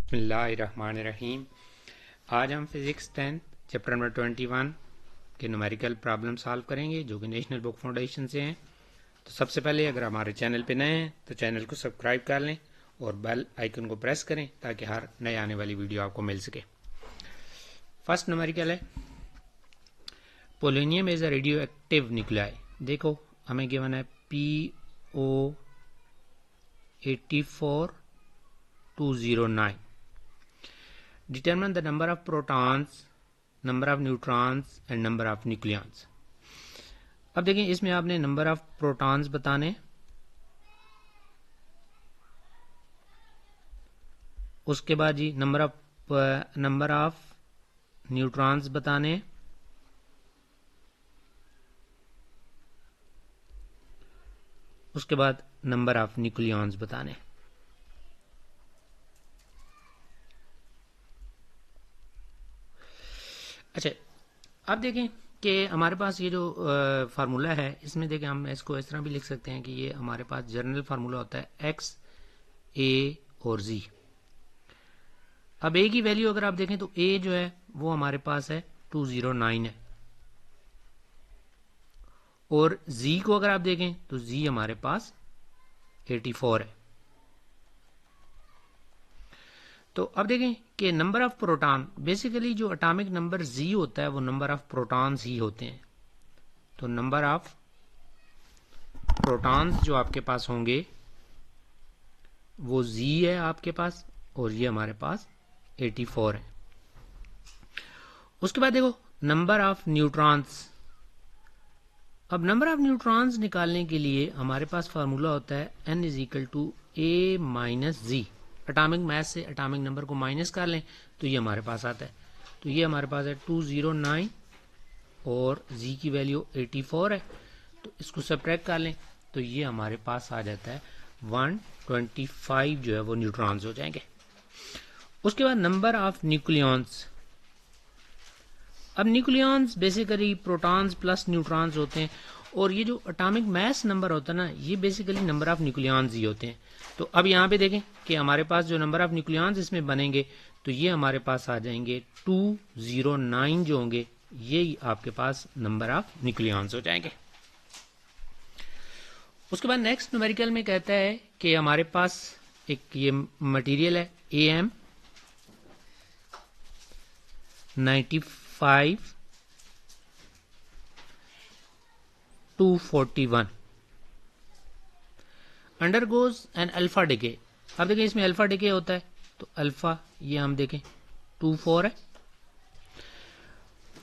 बिस्मिल्लाहिर्रहमानिर्रहीम। आज हम फिजिक्स 10 चैप्टर नंबर 21 के न्यूमेरिकल प्रॉब्लम सॉल्व करेंगे जो कि नेशनल बुक फाउंडेशन से हैं। तो सबसे पहले अगर हमारे चैनल पे नए हैं तो चैनल को सब्सक्राइब कर लें और बेल आइकन को प्रेस करें ताकि हर नए आने वाली वीडियो आपको मिल सके। फर्स्ट न्यूमेरिकल है polonium is a radio active nuclei. देखो हमें गिवन है PO84209। Determine the number of protons, number of neutrons and number of nucleons। अब देखें इसमें आपने नंबर ऑफ प्रोटॉन्स बताने, उसके बाद जी नंबर ऑफ न्यूट्रॉन्स बताने, उसके बाद नंबर ऑफ न्यूक्लियॉन्स बताने। अच्छा, अब देखें कि हमारे पास ये जो फार्मूला है इसमें देखें हम इसको इस तरह भी लिख सकते हैं कि ये हमारे पास जनरल फार्मूला होता है एक्स, ए और जी। अब ए की वैल्यू अगर आप देखें तो ए जो है वो हमारे पास है 209 है, और जी को अगर आप देखें तो जी हमारे पास 84 है। तो अब देखें कि नंबर ऑफ प्रोटॉन, बेसिकली जो एटॉमिक नंबर जी होता है वो नंबर ऑफ प्रोटॉन्स ही होते हैं। तो नंबर ऑफ प्रोटॉन्स जो आपके पास होंगे वो जी है आपके पास, और ये हमारे पास 84 है। उसके बाद देखो नंबर ऑफ न्यूट्रॉन्स। अब नंबर ऑफ न्यूट्रॉन्स निकालने के लिए हमारे पास फार्मूला होता है n = a - g। Atomic mass से एटॉमिक नंबर को माइनस कर लें तो ये हमारे पास आता है। तो ये हमारे पास है 209 और जी की वैल्यू 84 है, तो इसको सब्ट्रैक्ट कर लें तो ये हमारे पास आ जाता है 125 जो है वो न्यूट्रॉन्स हो जाएंगे। उसके बाद नंबर ऑफ न्यूक्लियॉन्स। अब nucleons basically protons plus neutrons होते हैं, और ये जो एटॉमिक मास नंबर होता है ना ये बेसिकली नंबर ऑफ न्यूक्लियॉन्स ही होते हैं। तो अब यहाँ पे देखें कि हमारे पास जो नंबर ऑफ न्यूक्लियॉन्स इसमें बनेंगे तो ये हमारे पास आ जाएंगे 209 जो होंगे, ये आपके पास नंबर ऑफ न्यूक्लियॉन्स हो जाएंगे। उसके बाद नेक्स्ट न्यूमेरिकल में कहता है कि हमारे पास एक ये मटेरियल है AM 95-241 undergoes an alpha decay. अब देखें इसमें अल्फा डिके होता है, तो अल्फा ये हम देखें 24 है।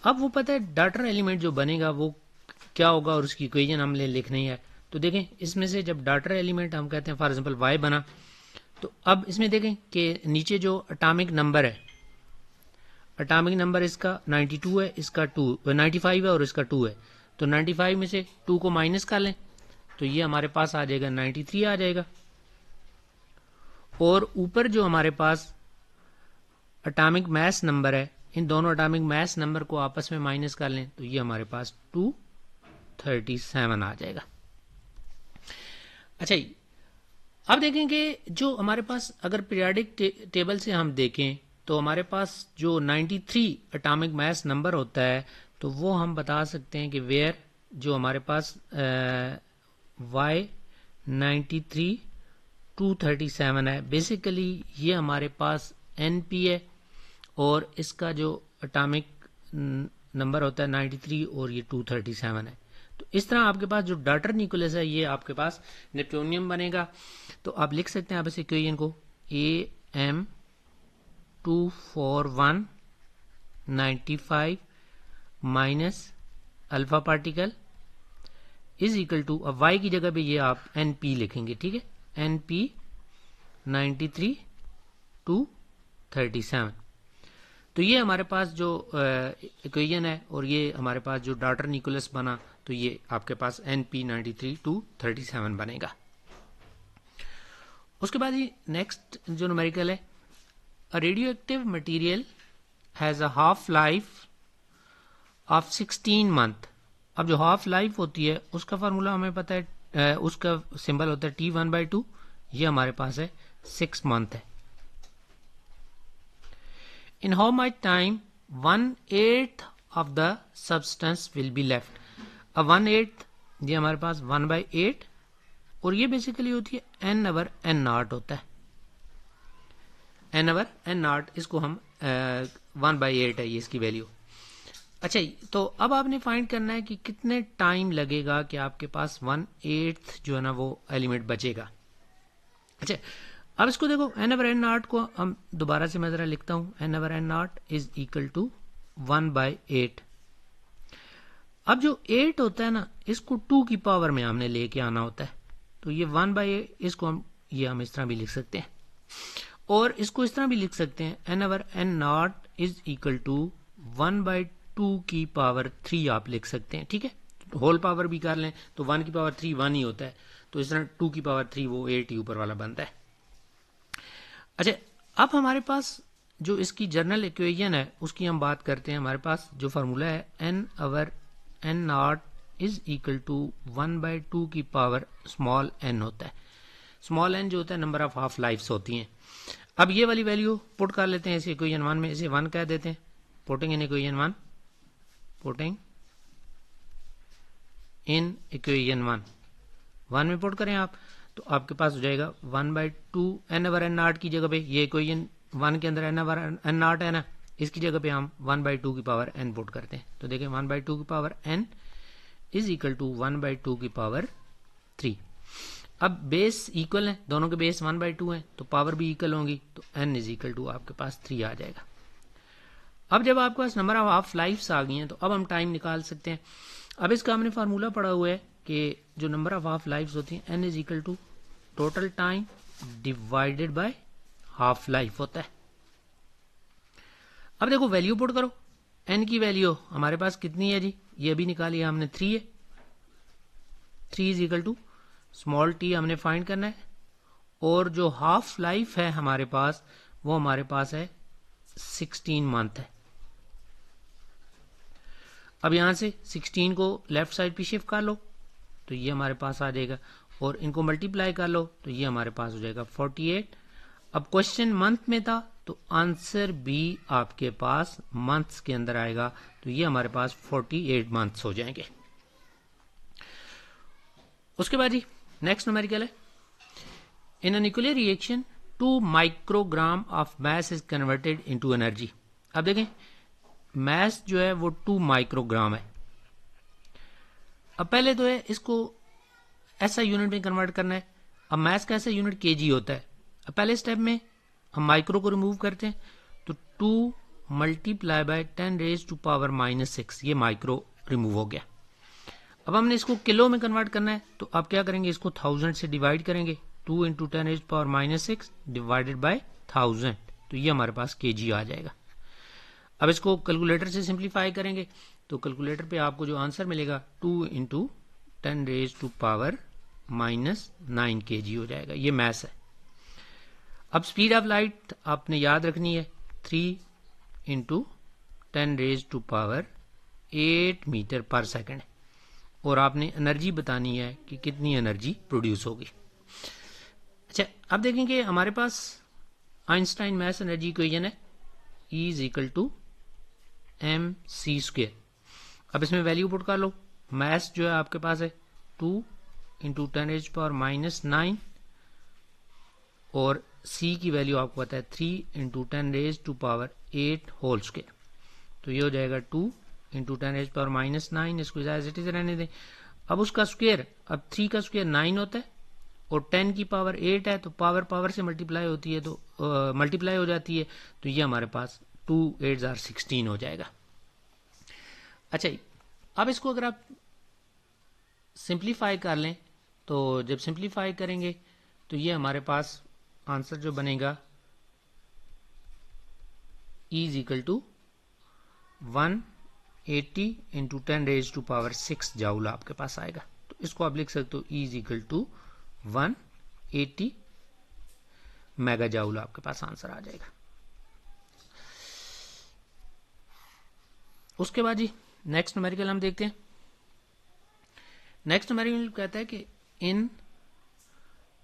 अब वो पता है डाटर एलिमेंट जो बनेगा वो क्या होगा और उसकी इक्वेशन हमने लिखनी है। तो देखें इसमें से जब डाटर एलिमेंट हम कहते हैं फॉर एग्जांपल y बना, तो अब इसमें देखें कि नीचे जो एटॉमिक नंबर है, एटॉमिक नंबर इसका 92 है, इसका 95 है और इसका 2 है। तो 95 में से 2 को माइनस कर लें तो ये हमारे पास आ जाएगा 93 आ जाएगा, और ऊपर जो हमारे पास एटॉमिक मास नंबर है, इन दोनों एटॉमिक मास नंबर को आपस में माइनस कर लें तो ये हमारे पास 237 आ जाएगा। अच्छा जी, अब देखें कि जो हमारे पास अगर पीरियोडिक टेबल से हम देखें तो हमारे पास जो 93 एटॉमिक मास नंबर होता है तो वो हम बता सकते हैं कि वेयर जो हमारे पास Y93-237 है, बेसिकली ये हमारे पास NP है, और इसका जो एटॉमिक नंबर होता है 93 और ये 237 है। तो इस तरह आपके पास जो डाटर न्यूक्लियस है ये आपके पास नेप्टूनियम बनेगा। तो आप लिख सकते हैं आप इस इक्वेशन को AM24195 minus alpha particle is equal to, अब y की जगह पे ये आप NP लिखेंगे, ठीक है, NP 93-237। तो ये हमारे पास जो इक्वेशन है और ये हमारे पास जो डाटर न्यूक्लियस बना तो ये आपके पास NP 93-237 बनेगा। उसके बाद ये नेक्स्ट जो न्यूमेरिकल है, a radio active material has a half life of 16 month. अब जो हाफ लाइफ होती है उसका फार्मूला हमें पता है, उसका सिंबल होता है T1/2, ये हमारे पास है 6 मंथ है। इन how much time 1/8 of the substance will be left. अब 1/8 ये हमारे पास 1/8 और ये बेसिकली होती है n ओवर n नॉट होता है, n ओवर n नॉट, इसको हम 1/8 है ये इसकी वैल्यू। अच्छा, तो अब आपने फाइंड करना है कि कितने टाइम लगेगा कि आपके पास 1/8 जो है ना वो एलिमेंट बचेगा। अच्छा, अब इसको देखो n ओवर n नॉट को हम दोबारा से मैं जरा लिखता हूं, n over n naught is equal to 1/8। अब जो 8 होता है ना इसको 2 की पावर में हमने लेके आना होता है, तो ये 1/8 इसको हम इस तरह भी लिख सकते हैं और इसको इस तरह भी लिख सकते हैं n over n naught is equal to 1/2 की पावर 3 आप लिख सकते हैं। ठीक है, होल पावर भी कर लें तो 1 की पावर 3 1 ही होता है, तो इस तरह 2 की पावर 3 वो 8 ही ऊपर वाला बनता है। अच्छा, अब हमारे पास जो इसकी जनरल इक्वेशन है उसकी हम बात करते हैं। हमारे पास जो फार्मूला है n over n naught is equal to 1/2 की पावर स्मॉल n होता है। स्मॉल n जो होता है नंबर ऑफ हाफ लाइफ्स होती हैं। अब ये वाली वैल्यू पुट कर लेते हैं इस इक्वेशन 1 में, इसे 1 कह देते हैं। Putting in equation 1, putting in equation 1 में पुट करें आप तो आपके पास हो जाएगा 1/2 n ओवर n नॉट की जगह पे, ये इक्वेशन 1 के अंदर n ओवर n नॉट है ना, इसकी जगह पे हम 1/2 की पावर n पुट करते हैं। तो देखें 1/2 की power n is equal to 1/2 की पावर 3। अब बेस इक्वल है, दोनों के बेस 1/2 हैं तो पावर भी इक्वल होंगी, तो n इज इक्वल टू आपके पास 3 आ जाएगा। अब जब आपके पास नंबर ऑफ हाफ लाइफ्स आ गई हैं तो अब हम टाइम निकाल सकते हैं। अब इसका हमने फार्मूला पढ़ा हुआ है कि जो नंबर ऑफ हाफ लाइफ्स होती हैं n is equal to total time divided by half life होता है। अब देखो वैल्यू पुट करो, n की वैल्यू हमारे पास कितनी है जी, ये अभी निकाली है हमने 3 है। 3 is equal to small t हमने फाइंड करना है और जो हाफ लाइफ है हमारे पास वो हमारे पास है 16 मंथ है। अब यहां से 16 को लेफ्ट साइड पे शिफ्ट कर लो तो ये हमारे पास आ जाएगा और इनको मल्टीप्लाई कर लो तो ये हमारे पास हो जाएगा 48। अब क्वेश्चन मंथ में था तो आंसर भी आपके पास मंथ्स के अंदर आएगा, तो ये हमारे पास 48 मंथ्स हो जाएंगे। उसके बाद जी नेक्स्ट न्यूमेरिकल है, in an nuclear reaction 2 microgram of mass is converted into energy. अब देखें मैस जो है वो 2 माइक्रोग्राम है। अब पहले तो है इसको ऐसा यूनिट में कन्वर्ट करना है। अब मैस का ऐसा यूनिट केजी होता है। अब पहले स्टेप में हम माइक्रो को रिमूव करते हैं तो 2 multiply by 10 raise to power -6, ये माइक्रो रिमूव हो गया। अब हमने इसको किलो में कन्वर्ट करना है तो आप क्या करेंगे, इसको 1000 से डिवाइड करेंगे, 2 into 10 raise power -6 divided by 1000, तो ये हमारे पास केजी आ जाएगा। अब इसको कैलकुलेटर से सिंप्लीफाई करेंगे तो कैलकुलेटर पे आपको जो आंसर मिलेगा 2 into 10 raise to power -9 KG हो जाएगा। ये मैस है। अब स्पीड ऑफ लाइट आपने याद रखनी है 3 into 10 raise to power 8 metre per second और आपने एनर्जी बतानी है कि कितनी एनर्जी प्रोड्यूस होगी। अच्छा, अब देखेंगे हमारे पास आइंस्टाइन मैस एनर्जी इक्वेशन है E is equal to mc²। अब इसमें वैल्यू पुट कर लो, मैस जो है आपके पास है 2 इंटू 10 रेज पावर -9 और c की वैल्यू आपको पता है 3 into 10 raise to power 8 whole square, तो ये हो जाएगा 2 इंटू 10 रेज पावर -9, इसको एज इट इज रहने दें। अब उसका स्क्वायर, अब 3 का स्क्वायर 9 होता है और 10 की पावर 8 है तो पावर पावर से मल्टीप्लाई होती है तो मल्टीप्लाई हो जाती है, तो ये हमारे पास 2 8 are 16 हो जाएगा। अच्छा, अब इसको अगर आप सिंप्लीफाई कर लें तो जब सिंप्लीफाई करेंगे तो ये हमारे पास आंसर जो बनेगा E is equal to 180 into 10 raise to power 6 joule आपके पास आएगा। तो इसको आप लिख सकते हो E is equal to 180 mega joule आपके पास आंसर आ जाएगा। उसके बाद जी नेक्स्ट न्यूमेरिकल हम देखते हैं। नेक्स्ट न्यूमेरिकल कहता है कि इन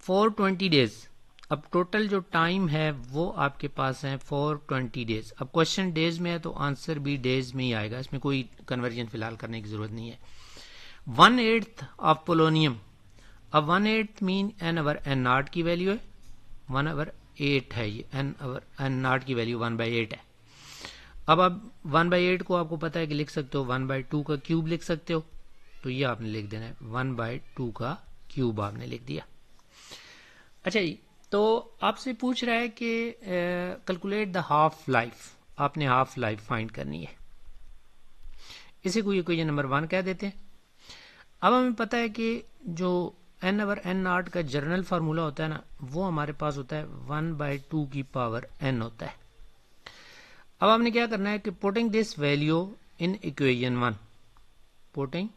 420 डेज अब टोटल जो टाइम है वो आपके पास है 420 डेज। अब क्वेश्चन डेज में है तो आंसर भी डेज में ही आएगा, इसमें कोई कन्वर्जन फिलहाल करने की जरूरत नहीं है। 1/8 ऑफ पोलोनियम, अब 1/8 mean N over N naught की वैल्यू है 1/8 है, ये एन ओवर एन नॉट की वैल्यू 1/8 है। अब 1/8 को आपको पता है कि लिख सकते हो 1/2 का क्यूब लिख सकते हो, तो ये आपने लिख देना है 1/2 का क्यूब आपने लिख दिया। अच्छा जी, तो आपसे पूछ रहा है कि कैलकुलेट द हाफ लाइफ, आपने हाफ लाइफ फाइंड करनी है। इसे कोई इक्वेशन नंबर 1 कह देते हैं। अब हमें पता है कि जो एन ओवर एन नॉट का जनरल फार्मूला होता है ना, वो हमारे पास होता है 1/2 की पावर n होता है। अब हमने क्या करना है कि putting this value in equation 1, putting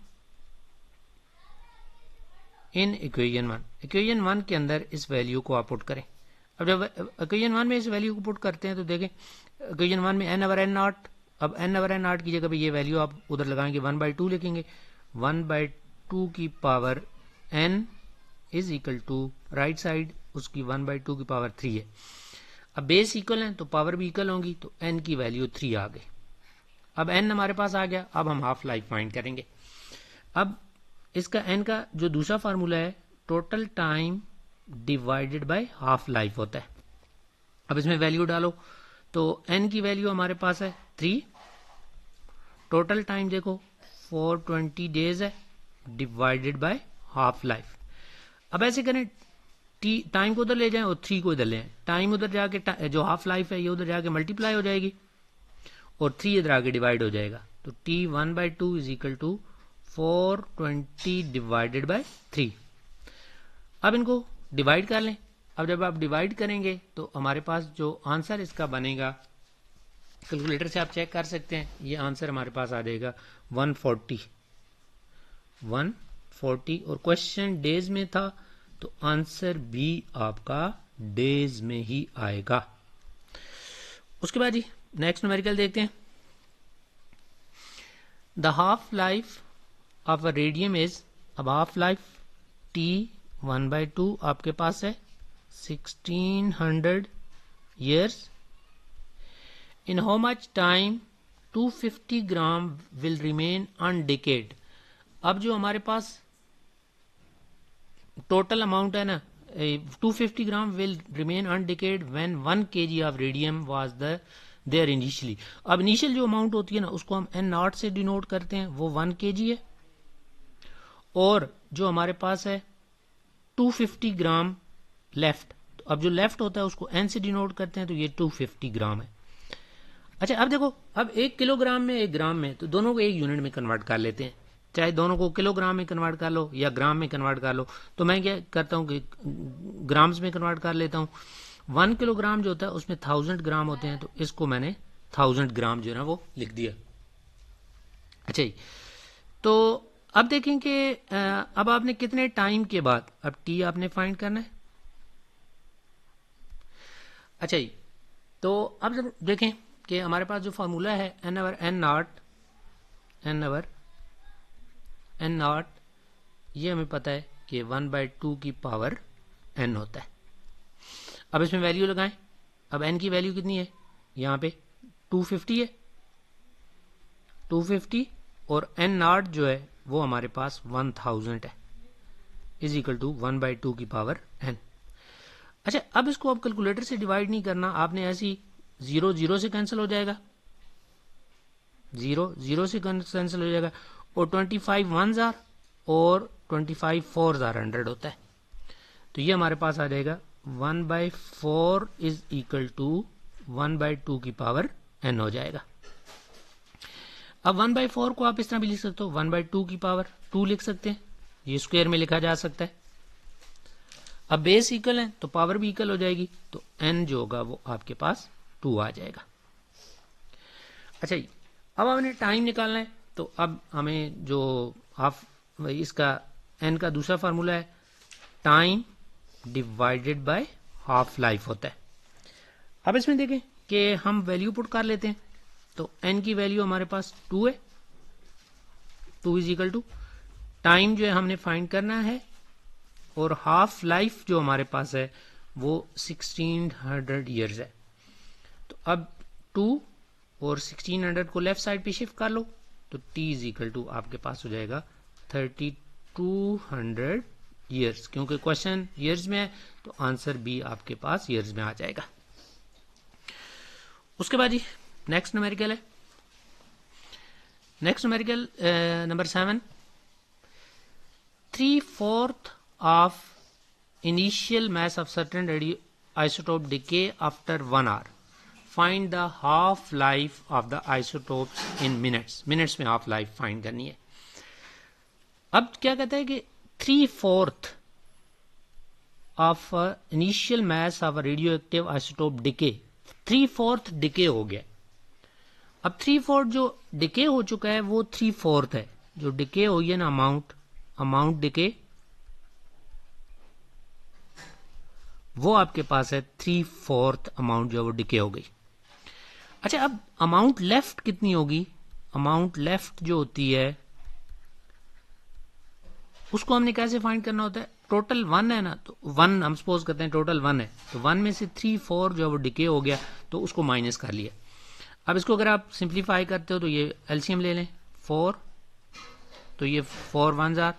in equation 1, equation 1 के अंदर इस वैल्यू को आप पुट करें। अब जब इक्वेशन 1 में इस वैल्यू को पुट करते हैं तो देखें इक्वेशन 1 में एन ओवर एन नॉट, अब एन ओवर एन नॉट की जगह पे ये वैल्यू आप उधर लगाएंगे 1/2 लिखेंगे, 1/2 की power n is equal to right side उसकी 1/2 की पावर 3 है। अब बेस इक्वल है तो पावर भी इक्वल होंगी, तो n की वैल्यू 3 आ गई। अब n हमारे पास आ गया, अब हम हाफ लाइफ फाइंड करेंगे। अब इसका n का जो दूसरा फार्मूला है total time divided by half life होता है। अब इसमें वैल्यू डालो तो n की वैल्यू हमारे पास है 3, टोटल टाइम देखो 420 डेज है डिवाइडेड बाय हाफ लाइफ। अब ऐसे करें टाइम को उधर ले जाएं और 3 को इधर ले आए, टाइम उधर जाके जो हाफ लाइफ है ये उधर जाके मल्टीप्लाई हो जाएगी और 3 इधर आके डिवाइड हो जाएगा, तो t 1/2 is equal to 420 divided by 3। अब इनको डिवाइड कर लें। अब जब आप डिवाइड करेंगे तो हमारे पास जो आंसर इसका बनेगा, कैलकुलेटर से आप चेक कर सकते हैं, ये आंसर हमारे पास आ जाएगा 140 और क्वेश्चन डेज में था तो आंसर भी आपका डेज में ही आएगा। उसके बाद जी नेक्स्ट न्यूमेरिकल देखते हैं। The half life of a radium is, अब हाफ लाइफ t 1/2 आपके पास है 1600 years। In how much time 250 gram will remain undecayed. अब जो हमारे पास टोटल अमाउंट है ना 250 gram will remain undecayed when 1 kg of radium was there initially. अब इनिशियल जो अमाउंट होती है ना उसको हम n नॉट से डिनोट करते हैं, वो 1 kg है, और जो हमारे पास है 250 ग्राम लेफ्ट, तो अब जो लेफ्ट होता है उसको n से डिनोट करते हैं, तो ये 250 ग्राम है। अच्छा अब देखो, अब 1 किलोग्राम में 1 ग्राम में, तो दोनों को एक यूनिट में कन्वर्ट कर लेते हैं, चाहे दोनों को किलोग्राम में कन्वर्ट कर लो या ग्राम में कन्वर्ट कर लो। तो मैं क्या करता हूँ कि ग्राम्स में कन्वर्ट कर लेता हूँ। 1 किलोग्राम जो होता है उसमें 1000 ग्राम होते हैं, तो इसको मैंने 1000 ग्राम जो है ना वो लिख दिया। अच्छा जी, तो अब देखें कि अब आपने कितने टाइम के बाद, अब टी आपने फाइंड करना है। अच्छा जी, तो अब जब देखें कि हमारे पास जो फार्मूला है n ओवर n नॉट, ये हमें पता है कि 1/2 की पावर n होता है। अब इसमें वैल्यू लगाएं। अब n की वैल्यू कितनी है, यहाँ पे 250 है, 250 और n नॉट जो है वो हमारे पास 1000 है, इज इक्वल टू 1/2 की पावर n। अच्छा अब इसको अब कैलकुलेटर से डिवाइड नहीं करना, आपने ऐसी 0 0 से कैंसिल हो जाएगा, 0 0 से कैंसिल हो जाएगा, और 25 1s आर और 25 4s आर 100 होता है, तो ये हमारे पास आ जाएगा 1/4 इज इक्वल टू 1/2 की पावर n हो जाएगा। अब 1/4 को आप इस तरह भी लिख सकते हो, 1/2 की पावर 2 लिख सकते हैं, ये स्क्वायर में लिखा जा सकता है। अब बेस इक्वल है तो पावर भी इक्वल हो जाएगी, तो n जो होगा वो आपके पास 2 आ जाएगा। अच्छा जी, अब हमने टाइम निकालना है, तो अब हमें जो हाफ इसका n का दूसरा फार्मूला है time divided by half life होता है। अब इसमें देखें कि हम वैल्यू पुट कर लेते हैं, तो n की वैल्यू हमारे पास 2 है, 2 इज इक्वल टू टाइम जो है हमने फाइंड करना है, और हाफ लाइफ जो हमारे पास है वो 1600 ईयर्स है। तो अब 2 और 1600 को लेफ्ट साइड पे शिफ्ट कर लो तो t इज इक्वल टू आपके पास हो जाएगा 3200 ईयर्स, क्योंकि क्वेश्चन ईयर्स में है तो आंसर भी आपके पास ईयर्स में आ जाएगा। उसके बाद जी नेक्स्ट न्यूमेरिकल है, next numerical number 7, 3/4 of initial mass of certain isotope decay after 1 hour. Find the half life of the isotopes in minutes. Minutes में हाफ लाइफ फाइंड करनी है। अब क्या कहता है कि 3/4 of initial mass of a radioactive isotope decay, 3/4 decay हो गया। अब 3/4 जो डिके हो चुका है वो 3/4 है, जो डिके हो गया ना अमाउंट डिके वो आपके पास है 3/4 अमाउंट जो वो डिके हो गई। अच्छा, अब अमाउंट लेफ्ट कितनी होगी? अमाउंट लेफ्ट जो होती है उसको हमने कैसे फाइंड करना होता है? टोटल 1 है ना, तो 1 हम सपोज करते हैं टोटल 1 है, तो 1 में से 3/4 जो वो डिके हो गया तो उसको माइनस कर लिया। अब इसको अगर आप सिंप्लीफाई करते हो तो ये एलसीएम ले लें 4, तो ये 4 1s आर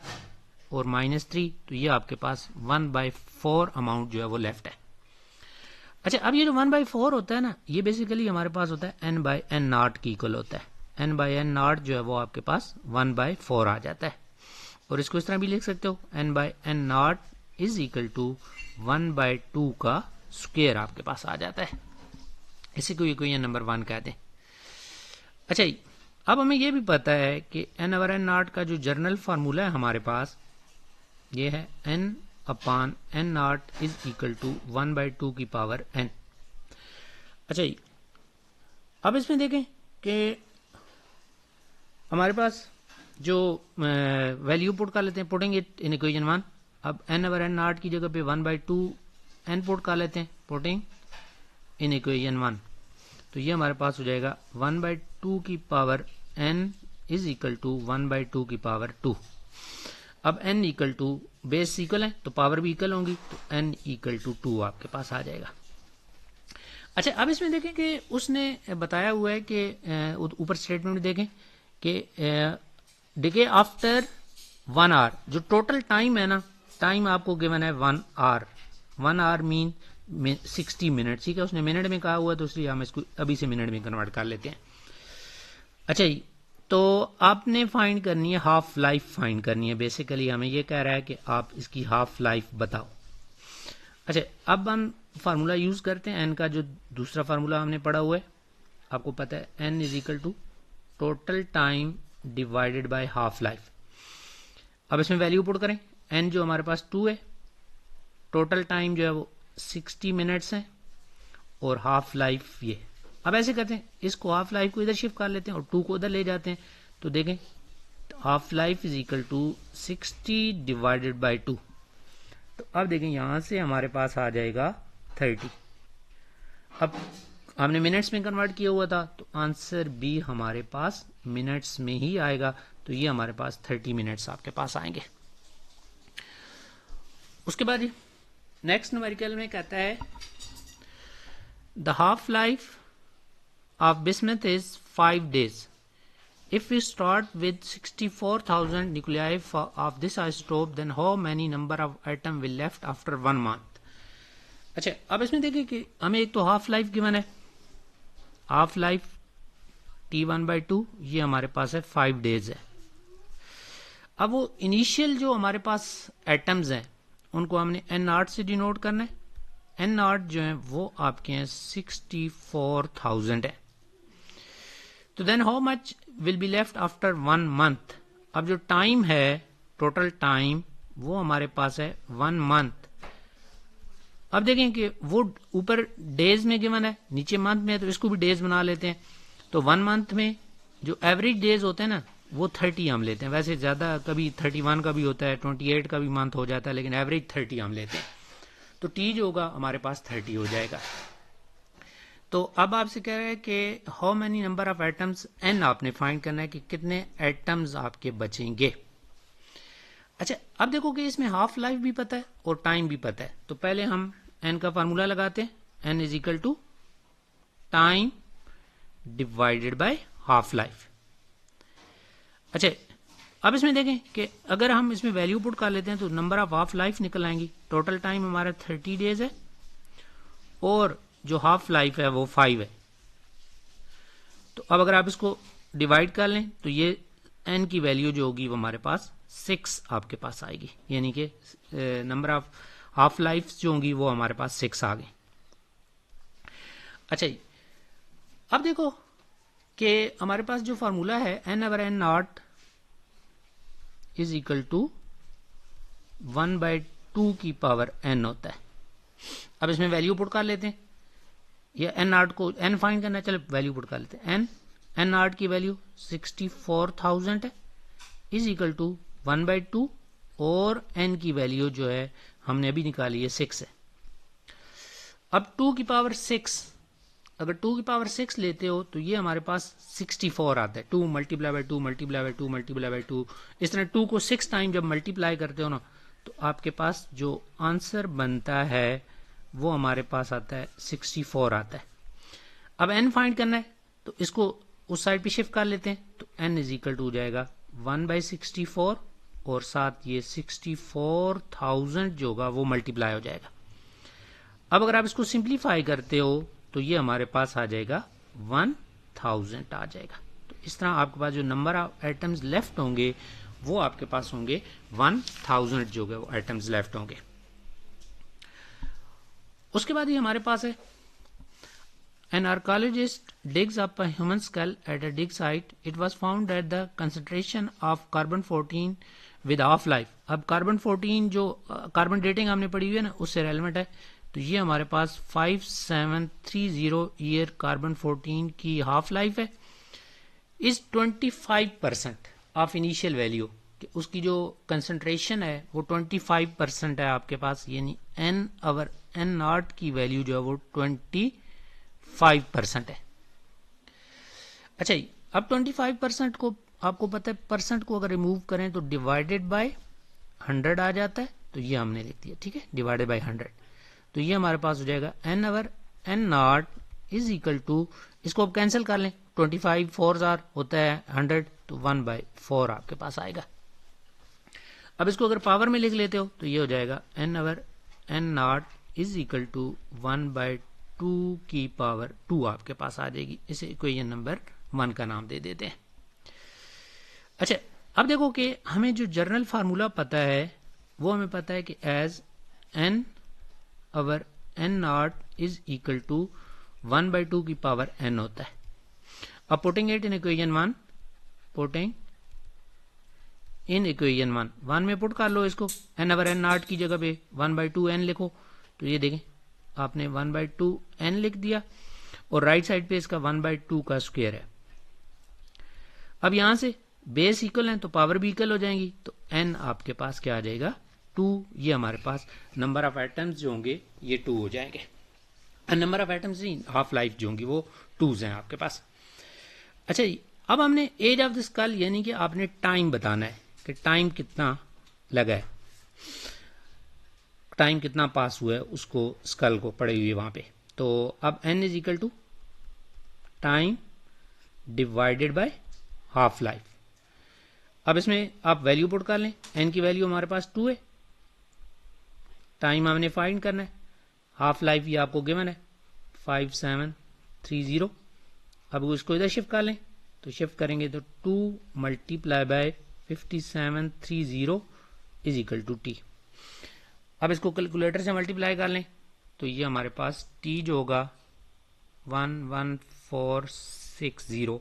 और -3, तो ये आपके पास 1/4 अमाउंट जो है वो लेफ्ट है। अच्छा, अब ये जो 1/4 होता है ना, ये बेसिकली हमारे पास होता है n/n0 की इक्वल होता है। n/n0 जो है वो आपके पास 1/4 आ जाता है, और इसको इस तरह भी लिख सकते हो n/n0 इज इक्वल टू 1/2 का स्क्वायर आपके पास आ जाता है। इसी को इक्वेशन नंबर 1 कहते हैं। अच्छा, अब हमें ये भी पता है कि n/n0 का जो जर्नल फार्मूला है हमारे पास ये है n/n0 इज इक्वल टू 1/2 की पावर n। अच्छा, अब इसमें देखें कि हमारे पास जो वैल्यू पुट कर लेते हैं, पुटिंग इट इन इक्वेशन 1। अब n/n0 की जगह पे 1/2 n पुट कर लेते हैं, पुटिंग इन इक्वेशन 1, तो ये हमारे पास हो जाएगा 1/2 की power n is equal to 1/2 की पावर 2। अब n equal to base equal है तो पावर भी इक्वल होंगी, तो n इक्वल टू 2 आपके पास आ जाएगा। अच्छा, अब इसमें देखें कि उसने बताया हुआ है कि ऊपर स्टेटमेंट में देखें कि डिके आफ्टर 1 आवर, जो टोटल टाइम है ना, टाइम आपको गिवन है 1 आवर, 1 आवर मीन 60 मिनट। ठीक है, उसने मिनट में कहा हुआ है तो इसलिए हम इसको अभी से मिनट में कन्वर्ट कर लेते हैं। अच्छा जी, तो आपने फाइंड करनी है हाफ लाइफ फाइंड करनी है। बेसिकली हमें ये कह रहा है कि आप इसकी हाफ लाइफ बताओ। अच्छा, अब हम फार्मूला यूज करते हैं, एन का जो दूसरा फार्मूला हमने पढ़ा हुआ है, आपको पता है N is equal to total time divided by half life. अब इसमें वैल्यू पुट करें, एन जो हमारे पास 2 है, टोटल टाइम जो है वो 60 मिनट्स है, और हाफ लाइफ ये। अब ऐसे करते हैं, इसको हाफ लाइफ को इधर शिफ्ट कर लेते हैं और 2 को उधर ले जाते हैं, तो देखें half life is equal to 60 divided by 2। तो अब देखें यहां से हमारे पास आ जाएगा 30। अब हमने मिनट्स में कन्वर्ट किया हुआ था तो आंसर भी हमारे पास मिनट्स में ही आएगा, तो ये हमारे पास 30 मिनट्स आपके पास आएंगे। उसके बाद नेक्स्ट न्यूमेरिकल में कहता है the half life of bismuth is 5 days. If we start with 64,000 nuclei of this isotope, then how many number of atom will left after 1 month? अच्छा, अब इसमें देखिए कि हमें एक तो हाफ लाइफ गिवन है, हाफ लाइफ T1/2, ये हमारे पास है 5 डेज है। अब वो इनिशियल जो हमारे पास एटम्स हैं उनको हमने n0 से डिनोट करना है। n0 जो है वो आपके हैं 64,000 है। तो then how much will be left after 1 month? अब जो टाइम है, टोटल टाइम, वो हमारे पास है 1 मंथ। अब देखें कि वो ऊपर डेज में गिवन है, नीचे मंथ में है, तो इसको भी डेज बना लेते हैं। तो 1 मंथ में जो एवरेज डेज होते हैं ना वो 30 हम लेते हैं। वैसे ज्यादा कभी 31 का भी होता है, 28 का भी मंथ हो जाता है, लेकिन एवरेज 30 हम लेते हैं। तो टी जो होगा हमारे पास 30 हो जाएगा। तो अब आपसे कह रहे हैं कि how many number of atoms, N आपने फाइंड करना है कि कितने एटम्स आपके बचेंगे। अच्छा, अब देखो कि इसमें हाफ लाइफ भी पता है और टाइम भी पता है, तो पहले हम एन का फार्मूला लगाते हैं, N is equal to time divided by half life. अच्छा, अब इसमें देखें कि अगर हम इसमें वैल्यू पुट कर लेते हैं तो नंबर ऑफ हाफ लाइफ निकल आएंगी। टोटल टाइम हमारा 30 डेज है और जो हाफ लाइफ है वो 5 है। तो अब अगर आप इसको डिवाइड कर लें तो ये एन की वैल्यू जो होगी वो हमारे पास 6 आपके पास आएगी, यानी कि नंबर ऑफ हाफ लाइफ जो होंगी वो हमारे पास 6 आ गई। अच्छा जी, अब देखो कि हमारे पास जो फार्मूला है N over N naught is equal to 1/2 की पावर एन होता है। अब इसमें वैल्यू पुट कर लेते हैं, या एन नॉट को एन फाइंड करना है, चलो वैल्यू पुट कर लेते हैं। एन नॉट की वैल्यू 64,000 है, इज इक्वल टू 1/2 और एन की वैल्यू जो है हमने अभी निकाली है 6 है। अब 2 की पावर 6, अगर 2 की पावर 6 लेते हो तो ये हमारे पास 64 आता है। 2 multiply bye 2 multiply bye 2 multiply bye 2, इस तरह 2 को 6 टाइम जब मल्टीप्लाई करते हो ना तो आपके पास जो आंसर बनता है वो हमारे पास आता है 64 आता है। अब एन फाइंड करना है तो इसको उस साइड पे शिफ्ट कर लेते हैं, तो एन इज इक्वल टू हो जाएगा 1/64 और साथ ये 64,000 जो होगा वो मल्टीप्लाई हो जाएगा। अब अगर आप इसको सिंप्लीफाई करते हो तो ये हमारे पास आ जाएगा 1000 आ जाएगा। तो इस तरह आपके पास जो नंबर ऑफ आइटम्स लेफ्ट होंगे वो आपके पास होंगे 1000 जो है वो आइटम्स लेफ्ट होंगे। उसके बाद ये हमारे पास है an archaeologist digs up a human skull at a dig site. It was found that the concentration of carbon 14 with half life, अब कार्बन 14 जो कार्बन डेटिंग हमने पढ़ी हुई है ना उससे रेलेवेंट है, तो ये हमारे पास 5730 ईयर कार्बन 14 की हाफ लाइफ है, इज 25% ऑफ इनिशियल वैल्यू, उसकी जो कंसंट्रेशन है वो 25% है आपके पास, यानी एन ओवर एन नॉट की वैल्यू जो है वो 25% है। अच्छा जी, अब 25% को आपको पता है परसेंट को अगर रिमूव करें तो डिवाइडेड बाय 100 आ जाता है, तो ये हमने लिख दिया, ठीक है, डिवाइडेड बाय 100। तो ये हमारे पास हो जाएगा N over N naught is equal to, इसको अब कैंसिल कर लें, 25 4 होता है 100, तो 1/4 आपके पास आएगा। अब इसको अगर पावर में लिख लेते हो तो ये हो जाएगा N over N naught is equal to 1/2 की पावर 2 आपके पास आ जाएगी। इसे इक्वेशन नंबर 1 का नाम दे देते हैं। अच्छा, अब देखो कि हमें जो जनरल फार्मूला पता है वो हमें पता है कि as N over N naught is equal to 1/2 की पावर एन होता है। अब putting it in equation 1, putting in equation 1 में पुट कर लो इसको, एन ओवर एन नॉट की जगह पे 1/2 एन लिखो, तो ये देखें आपने 1/2 एन लिख दिया और राइट साइड पे इसका 1/2 का स्क्वायर है। अब यहां से बेस इक्वल है तो पावर भी इक्वल हो जाएंगी, तो एन आपके पास क्या आ जाएगा 2, ये हमारे पास नंबर ऑफ आइटम्स जो होंगे ये 2 हो जाएंगे। Number of items half life जो होंगी वो 2s हैं आपके पास। अच्छा जी, अब हमने एज ऑफ द स्कल यानी कि आपने टाइम बताना है कि टाइम कितना लगा है, टाइम कितना पास हुआ है उसको स्कल को पड़े हुए वहां पे। तो अब N is equal to time divided by half life. अब इसमें आप वैल्यू पुट कर लें, एन की वैल्यू हमारे पास 2 है, टाइम हमने फाइंड करना है, हाफ लाइफ ये आपको गिवन है 5730। अब इसको इधर शिफ्ट कर लें, तो शिफ्ट करेंगे तो 2 multiply by 5730 is equal to T. अब इसको कैलकुलेटर से मल्टीप्लाई कर लें तो ये हमारे पास टी जो होगा 11460,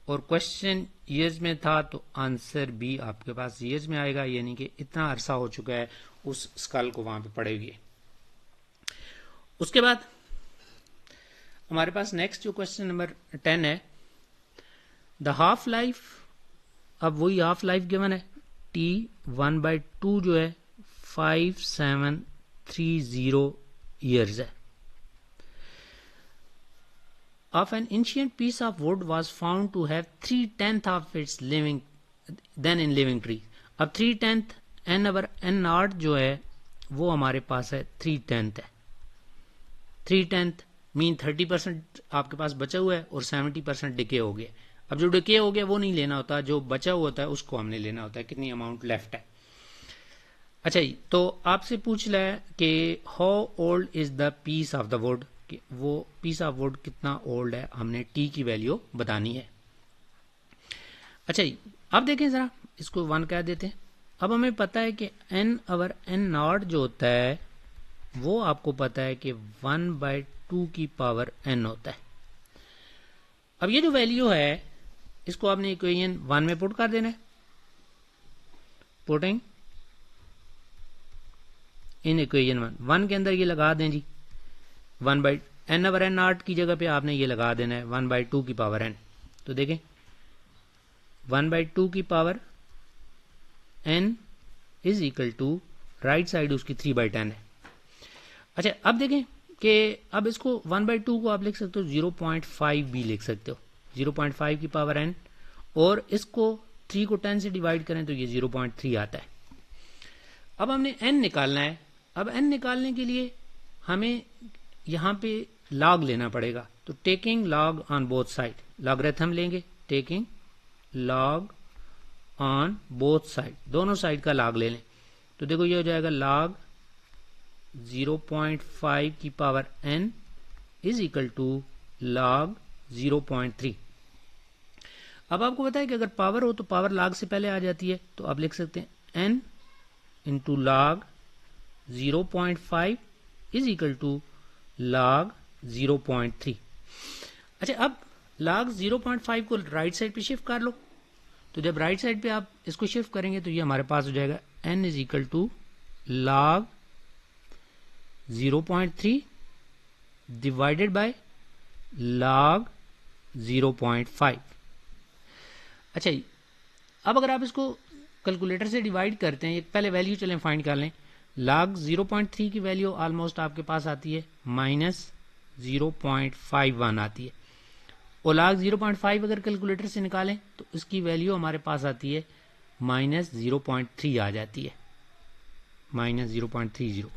और क्वेश्चन ईयर्स में था तो आंसर भी आपके पास ईयर्स में आएगा, यानी कि इतना अरसा हो चुका है उस स्कल को वहां पे पड़े हुए। उसके बाद हमारे पास नेक्स्ट जो क्वेश्चन नंबर 10 है, द हाफ लाइफ, अब वही हाफ लाइफ गिवन है टी 1/2 जो है 5730 ईयर्स है। Of an ancient piece of wood was found to have 3/10 of its living than in living tree. अब 3/10 n ओवर n नॉट जो है वो हमारे पास है 3/10 है। 3/10 मीन 30% आपके पास बचा हुआ है और 70% डिके हो गया। अब जो डिके हो गया वो नहीं लेना होता, जो बचा हुआ होता है उसको हमने लेना होता है, कितनी अमाउंट लेफ्ट है। अच्छा जी, तो आपसे पूछ रहा है कि how old is the piece of the wood, कि वो पीस ऑफ वुड कितना ओल्ड है, हमने टी की वैल्यू बतानी है। अच्छा जी, अब देखें जरा, इसको 1 कह देते हैं। अब हमें पता है कि n ओवर n नॉट जो होता है वो आपको पता है कि 1/2 की पावर n होता है। अब ये जो वैल्यू है इसको आपने इक्वेशन 1 में पुट कर देना है। पुटिंग इन इक्वेशन 1 के अंदर ये लगा दें जी, 1/n ओवर n नॉट की जगह पे आपने ये लगा देना है 1/2 की पावर n। तो देखें 1/2 की power n is equal to right side उसकी 3/10 है। अच्छा, अब देखें कि अब इसको 1/2 को आप लिख सकते हो 0.5 भी लिख सकते हो, 0.5 की पावर n, और इसको 3 को 10 से डिवाइड करें तो ये 0.3 आता है। अब हमने n निकालना है। अब n निकालने के लिए हमें यहाँ पे लॉग लेना पड़ेगा, तो taking log on both side, logarithm लेंगे, taking log on both side, दोनों साइड का लॉग ले लें। तो देखो ये हो जाएगा लॉग 0.5 की power n is equal to log 0.3। अब आपको पता है कि अगर पावर हो तो पावर लॉग से पहले आ जाती है, तो आप लिख सकते हैं n into log 0.5 is equal to log 0.3। अच्छा, अब log 0.5 को राइट साइड पे शिफ्ट कर लो, तो जब राइट साइड पे आप इसको शिफ्ट करेंगे तो ये हमारे पास हो जाएगा n is equal to log 0.3 divided by log 0.5। अच्छा जी, अब अगर आप इसको कैलकुलेटर से डिवाइड करते हैं, पहले वैल्यू चलें फाइंड कर लें। log 0.3 की वैल्यू ऑलमोस्ट आपके पास आती है -0.51 आती है, और log 0.5 अगर कैलकुलेटर से निकालें तो इसकी वैल्यू हमारे पास आती है -0.3 आ जाती है, -0.30।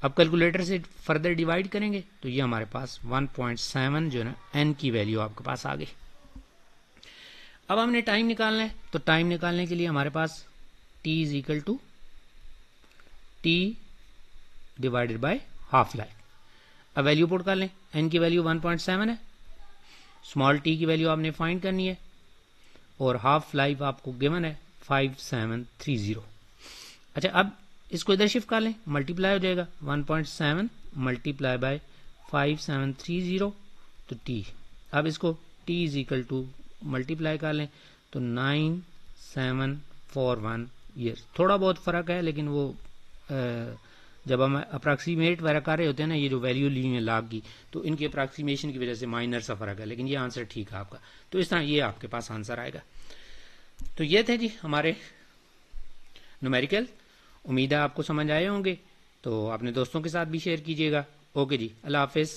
अब कैलकुलेटर से फर्दर डिवाइड करेंगे तो ये हमारे पास 1.7 जो है ना n की वैल्यू आपके पास आ गई। अब हमने टाइम निकालना है, तो टाइम निकालने के लिए हमारे पास t is equal to t divided by half life. अब वैल्यू पुट कर लें, n की वैल्यू 1.7 है, स्मॉल t की वैल्यू आपने फाइंड करनी है, और हाफ लाइफ आपको गिवन है 5730। अच्छा, अब इसको इधर शिफ्ट कर लें, मल्टीप्लाई हो जाएगा 1.7 मल्टीप्लाई बाय 5730 तो t। अब इसको t is equal to multiply कर लें तो 9741 ईयर्स। थोड़ा बहुत फ़र्क है, लेकिन वो जब हम अप्रॉक्सीमेट वगैरह कर रहे होते हैं ना, ये जो वैल्यू ली है लाग की, तो इनकी अप्रॉक्सीमेशन की वजह से माइनर सा फ़र्क है, लेकिन ये आंसर ठीक है आपका। तो इस तरह ये आपके पास आंसर आएगा। तो ये थे जी हमारे न्यूमेरिकल। उम्मीद है आपको समझ आए होंगे, तो अपने दोस्तों के साथ भी शेयर कीजिएगा। ओके जी, अल्लाह हाफिज़।